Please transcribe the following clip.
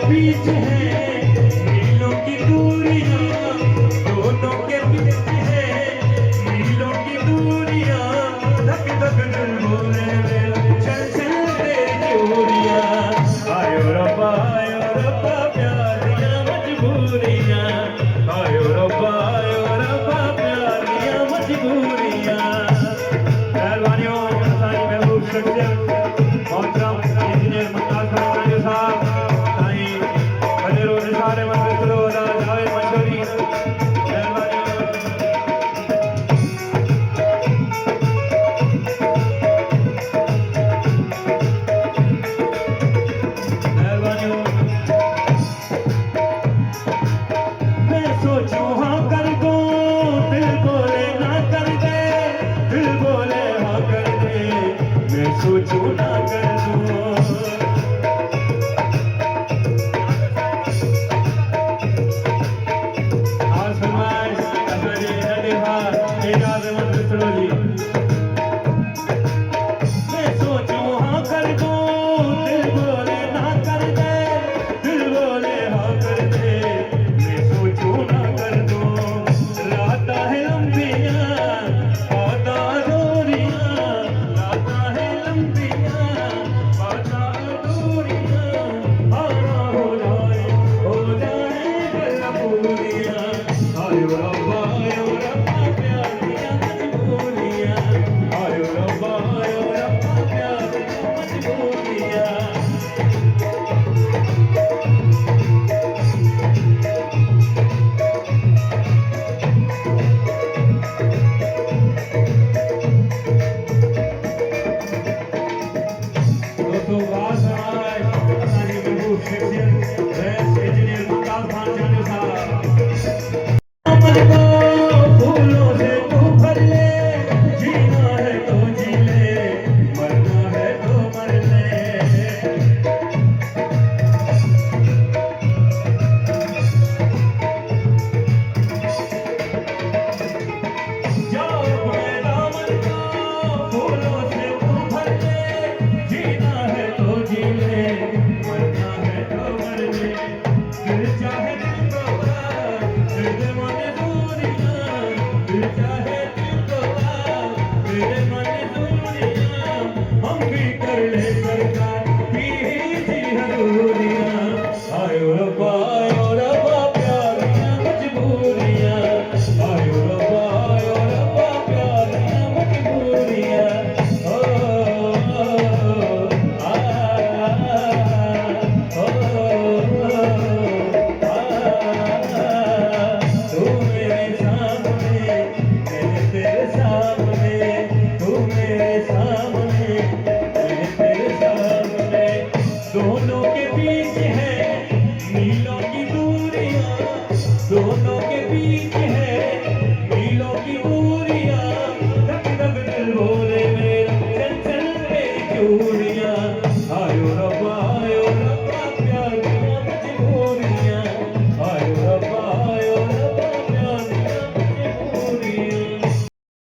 बीच है मीलों की दूरियां, दोनों के बीच है मीलों की दूरियां, धक धक दिल बोले चल चल तेरी चोरियां। आयो रब्बा प्यार दिया मजबूरियां, आयो रब्बा प्यार दिया मजबूरियां। मेहरबानियों साईं महबूब शख्सियत मोहतरम इंजीनियर मुमताज फरमानी साहब, साईं बलेरो निसार मंदिर सलोदा जावेद मंशूरी, मेहरबानियों। मैं सोचूं हाँ कर दूं, दिल बोले ना कर दे, दिल बोले हाँ कर दे, मैं सोचूं ना कर दूं। आज फरमाइश असली नदीहा एजाज मंदिर सलोजी। मैं सोचूं हाँ कर दूं, दिल बोले ना कर दे, दिल बोले हाँ कर दे, मैं सोचूं ना कर दूं। राता है लंबियां बाता अधूरियां, राता है लंबियां बाता अधूरियां, आना हो जाए गला पूरियां। आयो रब्बा प्यार दिया मजबूरियां, आयो रब्बा प्यार दिया मजबूरियां। दोस्तों बात हमारा महबूब शख्सियत